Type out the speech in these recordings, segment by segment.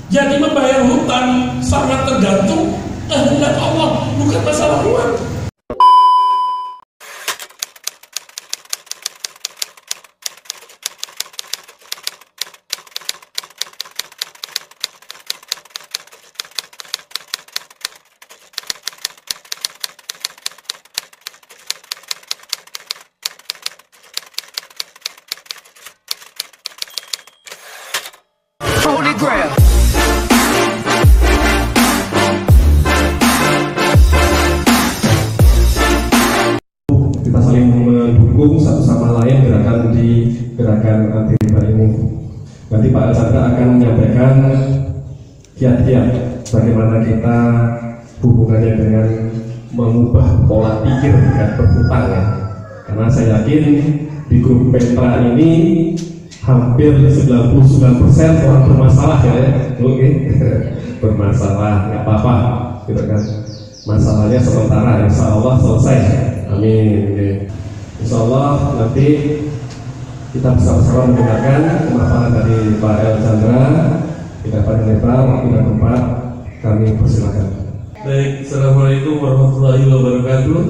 Jadi membayar hutang sangat tergantung kehendak Allah, bukan masalah uang. Holy Grail. Kita saling mendukung satu sama lain gerakan anti riba ini. Nanti Pak Chandra akan menyampaikan kiat-kiat bagaimana kita hubungannya dengan mengubah pola pikir dengan berhutang ya. Karena saya yakin di grup Petra ini hampir 99% orang bermasalah ya. Oke. Bermasalah, nggak apa-apa gitu kan. Masalahnya sementara, insya Allah selesai. Amin. Insya Allah nanti kita bersama-sama mendengarkan pemaparan dari Pak El Chandra. Kita pada netral, waktu dan tempat kami persilakan. Baik, assalamualaikum warahmatullahi wabarakatuh.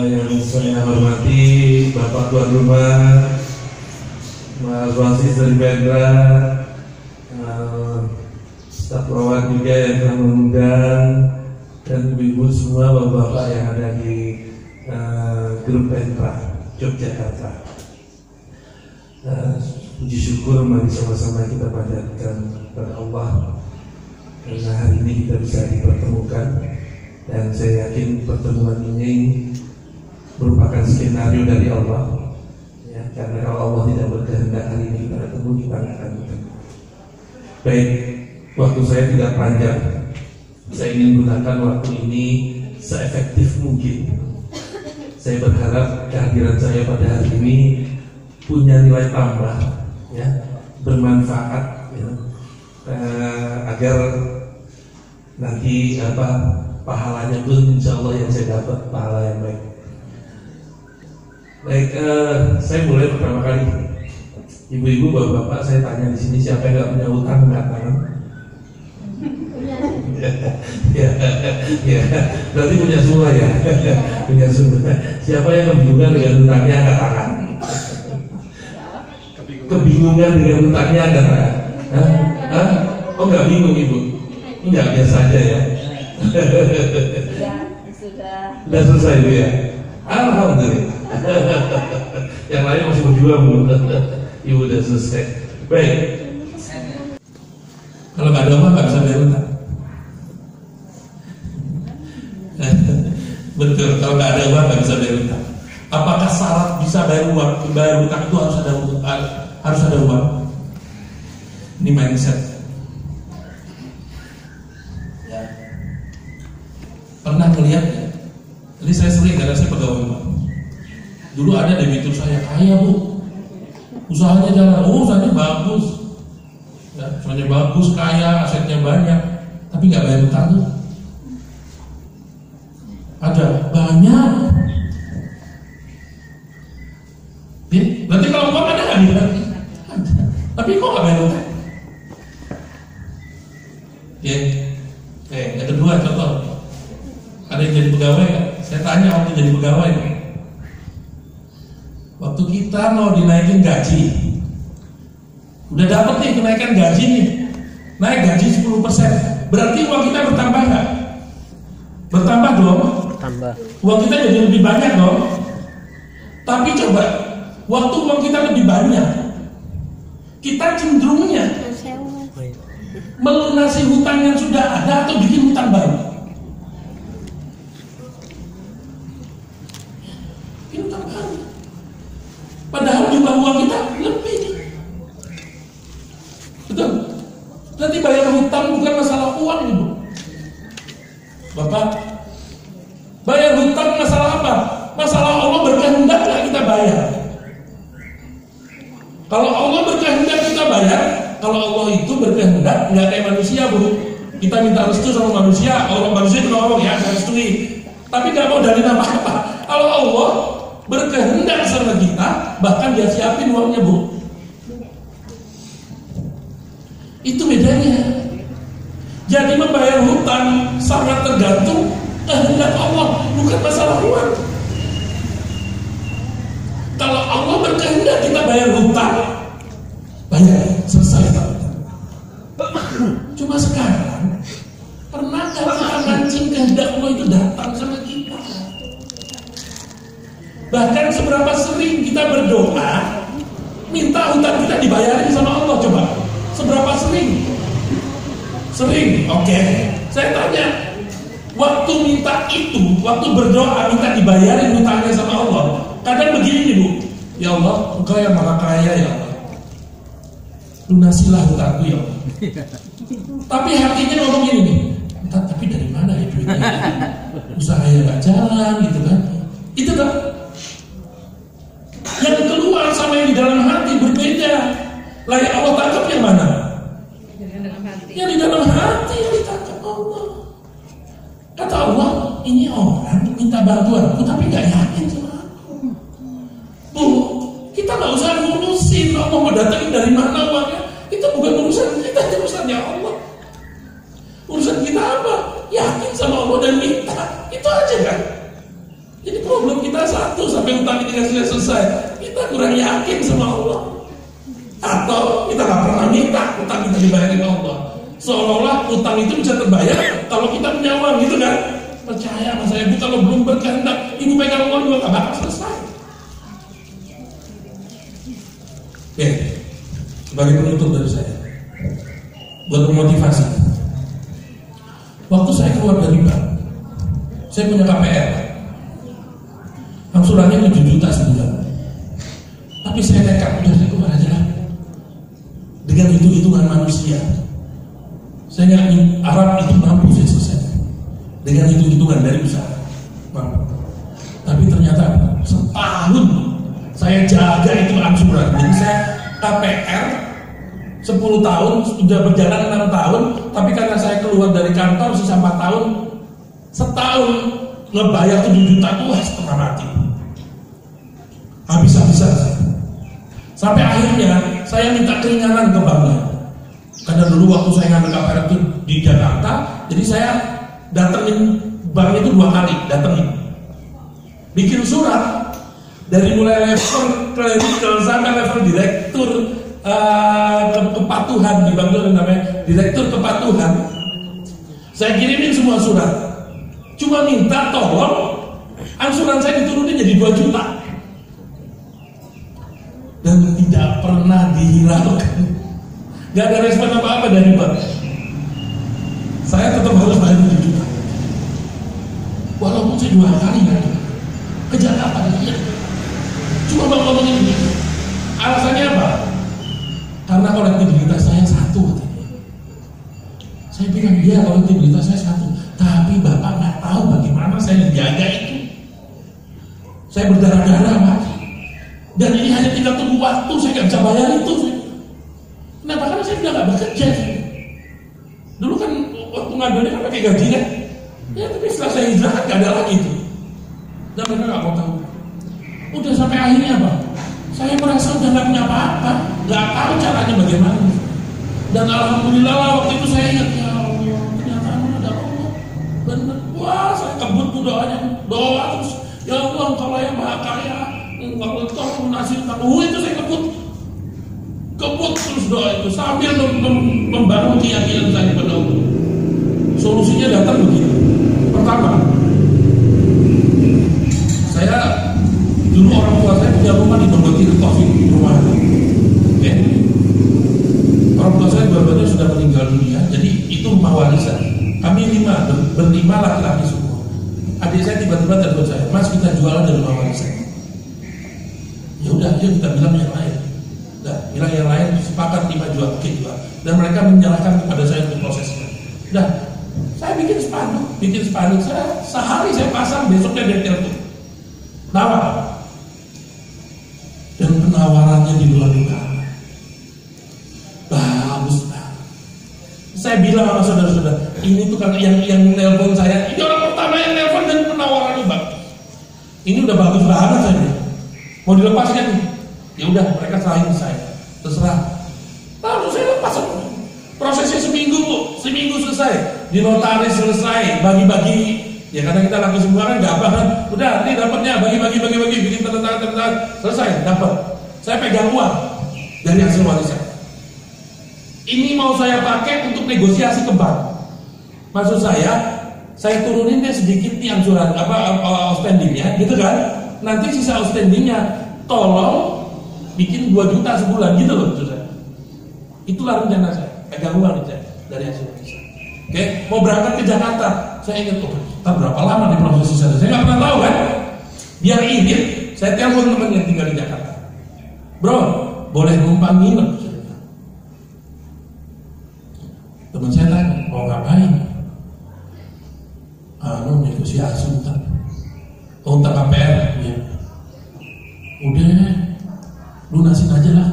Yang saya hormati Bapak Tuan Rumah, Mas Wasis dari Petra, staf perawat juga yang telah mengundang, dan ibu-ibu semua, bapak-bapak yang ada di grup Petra Yogyakarta. Puji syukur mari sama-sama kita panjatkan kepada Allah karena hari ini kita bisa dipertemukan, dan saya yakin pertemuan ini merupakan skenario dari Allah ya, karena kalau Allah tidak berkehendak hari ini kita ketemu, kita akan ketemu. Baik, waktu saya tidak panjang, saya ingin gunakan waktu ini seefektif mungkin. Saya berharap kehadiran saya pada hari ini punya nilai tambah ya, bermanfaat ya, agar nanti pahalanya pun insya Allah yang saya dapat pahala yang baik. Baik, saya mulai pertama kali. Ibu-ibu, bapak-bapak, saya tanya di sini siapa yang nggak punya utang, nggak tangan? Ya, berarti punya semua ya. Punya semua. Siapa yang kebingungan dengan utangnya, angkat tangan. Kebingungan dengan utangnya, angkat tangan. Hah? Oh, nggak bingung ibu? Nggak, biasa aja ya. Sudah selesai itu ya. Alhamdulillah. Yang lain masih berjuang bu. Ibu udah selesai. Baik. Kalau nggak ada uang nggak bisa bayar utang. Betul. Kalau nggak ada uang nggak bisa bayar utang. Apakah syarat bisa bayar utang itu harus ada uang? Ini mindset. Ya. Pernah melihat ya? Ini saya sering karena saya pegawai bank. Dulu ada debitur saya kaya bu, usahanya jalan, usahanya bagus, ya, usahanya bagus, kaya, asetnya banyak, tapi nggak bayar utang tuh. Ada banyak. Ya, berarti kalau uang ada nggak nih? Ada. Tapi kok nggak bayar utang? Ya, yang kedua contoh, ada yang jadi pegawai nggak? Saya tanya waktu jadi pegawai, waktu kita mau dinaikin gaji, udah dapat nih kenaikan gaji nih, naik gaji 10%, berarti uang kita bertambah nggak? Bertambah dong. Bertambah. Uang kita jadi lebih banyak dong. Tapi coba, waktu uang kita lebih banyak, kita cenderungnya melunasi hutang yang sudah ada atau bikin hutang baru? Padahal jumlah uang kita lebih. Betul. Nanti bayar hutang bukan masalah uang ibu. Bapak, bayar hutang masalah apa? Masalah Allah berkehendak nggak kita bayar. Kalau Allah berkehendak kita bayar. Kalau Allah itu berkehendak nggak kayak manusia bu. Kita minta restu sama manusia. Kalau manusia itu ngomong ya saya restui, tapi nggak mau dari apa-apa. Kalau Allah berkehendak sama kita, bahkan dia siapin uangnya bu. Itu bedanya. Jadi membayar hutang sangat tergantung kehendak Allah, bukan masalah uang. Kalau Allah berkehendak kita bayar hutang, bayar, selesai. Cuma sekarang, pernahkah kita mancing kehendak Allah itu datang sama kita? Bahkan seberapa sering kita berdoa minta hutang kita dibayarin sama Allah, coba. Seberapa sering? Sering, oke. Saya tanya, waktu minta itu, waktu berdoa minta dibayarin hutangnya sama Allah, kadang begini Bu, ya Allah, Engkau yang maha kaya ya Allah, lunasilah hutangku ya Allah. Tapi hatinya ngomong gini nih, tapi dari mana ya duitnya? Usahanya gak jalan gitu kan? Itu kan yang keluar sama yang di dalam hati berbeda. Lah yang Allah tangkap yang mana? Yang di dalam hati yang ditangkap Allah. Kata Allah, ini orang minta bantuanku tapi gak yakin sama aku. Bu, kita gak usah ngurusin Allah mau datangin dari mana uangnya. Itu bukan urusan kita, itu urusannya Allah. Urusan kita apa? Yakin sama Allah dan minta. Itu aja kan. Jadi problem kita satu, sampai hutang ini selesai, kita kurang yakin sama Allah. Atau kita gak pernah minta hutang kita dibayarin Allah. Seolah-olah hutang itu bisa terbayar kalau kita punya uang, gitu kan? Percaya sama saya, Bu, kalau belum berkehendak, Ibu pegang uang juga gak bakal selesai. Oke, sebagai penutup dari saya, buat memotivasi. Waktu saya keluar dari bank, saya punya KPR, angsurannya 7 juta sebulan. Tapi saya nekat, udah saya keluar aja lah. Dengan hitung-hitungan manusia, saya nggak harap itu mampu saya selesai. Dengan hitung-hitungan dari usaha, mampu. Tapi ternyata setahun saya jaga itu angsuran. Jadi saya KPR 10 tahun, sudah berjalan 6 tahun, tapi karena saya keluar dari kantor sisa 4 tahun, setahun ngebayar 7 juta tuh setengah mati. Habis-habisan saya. Sampai akhirnya saya minta keringanan ke banknya. Karena dulu waktu saya ngambil KPR itu di Jakarta, jadi saya datengin bank itu 2 kali, datengin. Bikin surat dari mulai level clerical sampai level direktur kepatuhan di bank itu namanya direktur kepatuhan. Saya kirimin semua surat. Cuma minta tolong angsuran saya diturunin jadi 2 juta. Dan tidak pernah dihiraukan. Gak ada respon apa-apa dari bank. Saya tetap harus bayar 7 juta. Walaupun saya 2 kali kan ke Jakarta. Cuma bang ngomong ini. Alasannya apa? Karena kolektibilitas saya 1. Saya bilang dia kolektibilitas saya 1. Tapi bapak nggak tahu bagaimana saya menjaga itu. Saya berdarah-darah mati. Dan ini hanya tinggal tunggu waktu. Saya nggak bisa bayar itu. Kenapa? Karena saya sudah nggak bekerja. Dulu kan waktu ngambilnya kan pakai gaji kan. Ya tapi setelah saya hijrah kan nggak ada lagi itu. Dan mereka nggak mau tahu. Udah sampai akhirnya apa? Saya merasa udah nggak punya apa-apa, nggak tahu caranya bagaimana. Dan alhamdulillah waktu itu saya ingat, ya Allah, ternyata ada Allah. Benar, wah saya kebut tuh doanya, doa terus, ya Allah engkau yang maha kaya, engkau lunasi hutang. Itu saya kebut terus doa itu sambil membangun keyakinan saya pada Allah. Solusinya datang begini. Pertama, saya dulu orang tua saya punya rumah di Togoti Taufik, rumah okay. Orang tua saya dua-duanya sudah meninggal dunia, jadi itu rumah warisan. Kami 5, berlima laki-laki semua. Adik saya tiba-tiba telepon saya, Mas kita jualan dari rumah warisan. Ya udah, yuk kita bilang yang lain. Udah, bilang yang lain sepakat 5 jual, oke jual. Dan mereka menyerahkan kepada saya untuk prosesnya. Udah, saya bikin spanduk, saya sehari saya pasang, besoknya dia telepon. Nawar. Dan penawarannya di luar dugaan. Bagus banget. Saya bilang sama saudara-saudara, ini tuh kan yang nelpon saya, ini orang pertama yang nelpon dan penawarannya bagus. Ini udah bagus banget saya bilang. Mau dilepaskan nih? Ya udah, mereka serahin saya. Terserah. Lalu saya lepas. Prosesnya seminggu Bu, seminggu selesai, di notaris selesai, bagi-bagi. Ya karena kita lagi semua kan nggak apa kan, udah ini dapatnya bagi-bagi, bikin tanda tangan, selesai dapat. Saya pegang uang dari hasil warisan. Ini mau saya pakai untuk negosiasi ke bank. Maksud saya turunin deh sedikit nih angsuran outstandingnya, gitu kan? Nanti sisa outstandingnya, tolong bikin 2 juta sebulan, gitu loh maksud saya. Itulah rencana saya, pegang uang dari hasil warisan. Oke, mau berangkat ke Jakarta, saya ingat berapa lama di proses sisa? Saya nggak pernah tahu kan? Biar irit, saya telepon teman yang tinggal di Jakarta. Bro, boleh numpang nginep? Teman saya tanya, mau ngapain? Negosiasi utang KPR, ya. Udah, lunasin aja lah.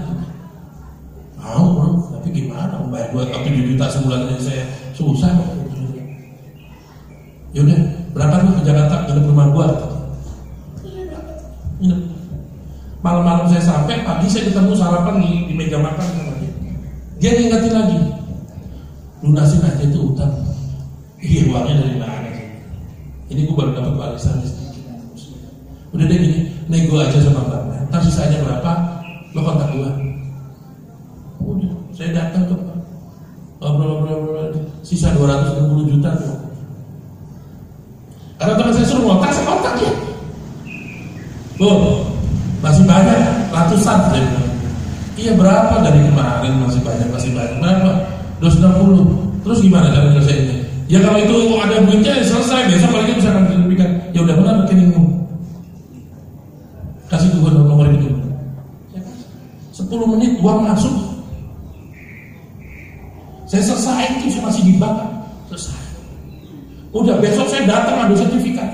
Mau bro, tapi gimana? Bayar 7 juta sebulan aja saya susah. Yaudah, berangkat lu ke Jakarta, ke rumah gua. Malam-malam saya sampai, pagi saya ketemu sarapan di meja makan sama dia. Dia ngingetin lagi, lunasin aja itu utang. Iya, uangnya dari mana sih? Ini gua baru dapat warisan sedikit. Udah deh gini, nego aja sama bapak. Ntar sisanya berapa, lo kontak gua. Udah, saya datang ke ngobrol, sisa 260 juta tuh. Karena teman saya suruh kontak, saya kontak ya. Masih banyak, ratusan saya bilang. Iya berapa dari kemarin, masih banyak berapa? 260. Terus gimana cara nyelesainnya? Ya kalau itu ada duitnya selesai, besok paling bisa menunjukkan. Ya udah benar rekeningmu. Kasih gue nomor itu. 10 menit uang masuk. Saya selesai itu, saya masih di bank. Selesai. Udah besok saya datang ambil sertifikat.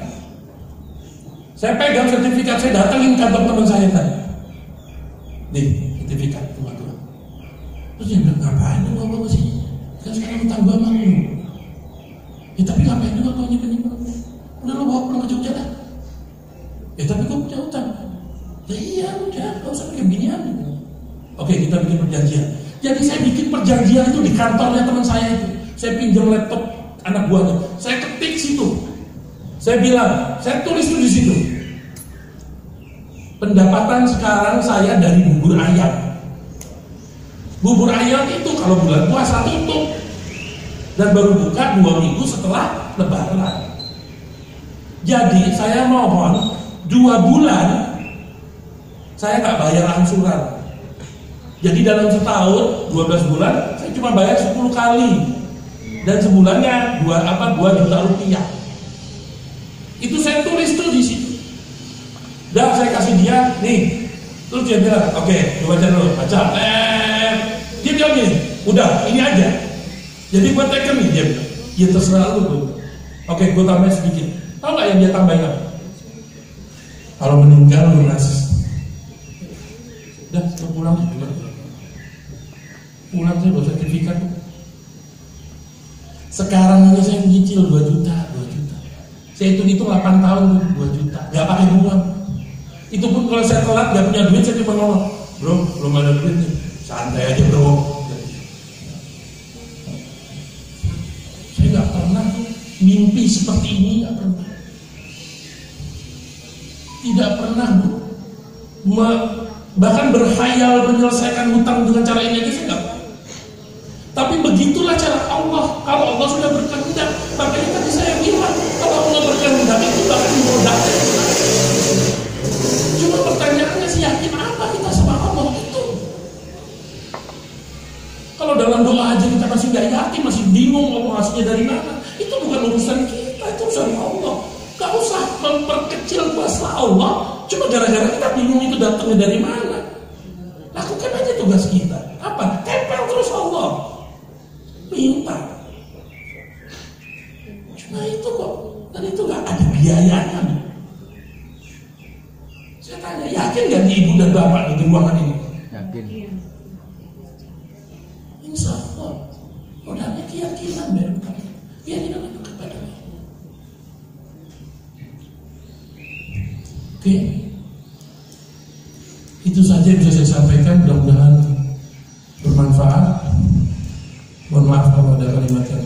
Saya pegang sertifikat, saya datangin kantor teman saya tadi. Nih, sertifikat rumah tua. Terus dia bilang, ngapain lu bawa ke sini? Kan sekarang utang gua sama lu. Ya tapi ngapain juga kau nyimpen-nyimpen? Udah lu bawa pulang ke Jogja dah. Ya tapi gua punya utang. Ya iya udah, gak usah pakai beginian. Oke, kita bikin perjanjian. Jadi saya bikin perjanjian itu di kantornya teman saya itu. Saya pinjam laptop anak buahnya. Saya ketik situ. Saya bilang, saya tulis itu di situ. Pendapatan sekarang saya dari bubur ayam. Bubur ayam itu kalau bulan puasa tutup. Dan baru buka 2 minggu setelah Lebaran. Jadi saya mohon 2 bulan saya nggak bayar angsuran. Jadi dalam setahun 12 bulan saya cuma bayar 10 kali. Dan sebulannya 2 juta rupiah. Itu saya tulis tuh di situ. Dan saya kasih dia, nih. Terus dia bilang, oke, lu baca dulu, baca. Dia bilang gini, udah, ini aja. Jadi gue teken nih, dia bilang, ya terserah lu. Oke, gue tambahin sedikit. Tahu nggak yang dia tambahin apa? Kalau meninggal lu lunas. Udah, saya pulang. Pulang saya bawa sertifikat. Sekarang ini saya menyicil 2 juta. Saya hitung 8 tahun 2 juta, gak pakai bunga. Itu pun kalau saya telat gak punya duit, saya cuma ngomong, bro, belum ada duit nih, santai aja bro. Saya gak pernah mimpi seperti ini, gak pernah. Tidak pernah, bahkan berkhayal menyelesaikan hutang dengan cara ini aja saya gak pernah. Tapi begitulah cara Allah. Kalau Allah sudah berkehendak, makanya tadi saya bilang, kalau Allah berkehendak itu bahkan dimudahkan. Cuma pertanyaannya sih, yakin apa kita sama Allah itu? Kalau dalam doa aja kita masih nggak yakin, masih bingung Allah hasilnya dari mana, itu bukan urusan kita, itu urusan Allah. Gak usah memperkecil kuasa Allah, cuma gara-gara kita bingung itu datangnya dari mana. Lakukan aja tugas kita. Apa? Tempel terus Allah. Minta. Cuma itu kok. Dan itu gak ada biayanya. Saya tanya, yakin gak di ibu dan bapak di ruangan ini? Yakin. Insya Allah. Modalnya keyakinan dari kami. Keyakinan itu kepada kami. Oke. Itu saja yang bisa saya sampaikan. Mudah-mudahan bermanfaat. Mohon maaf kalau ada kalimat yang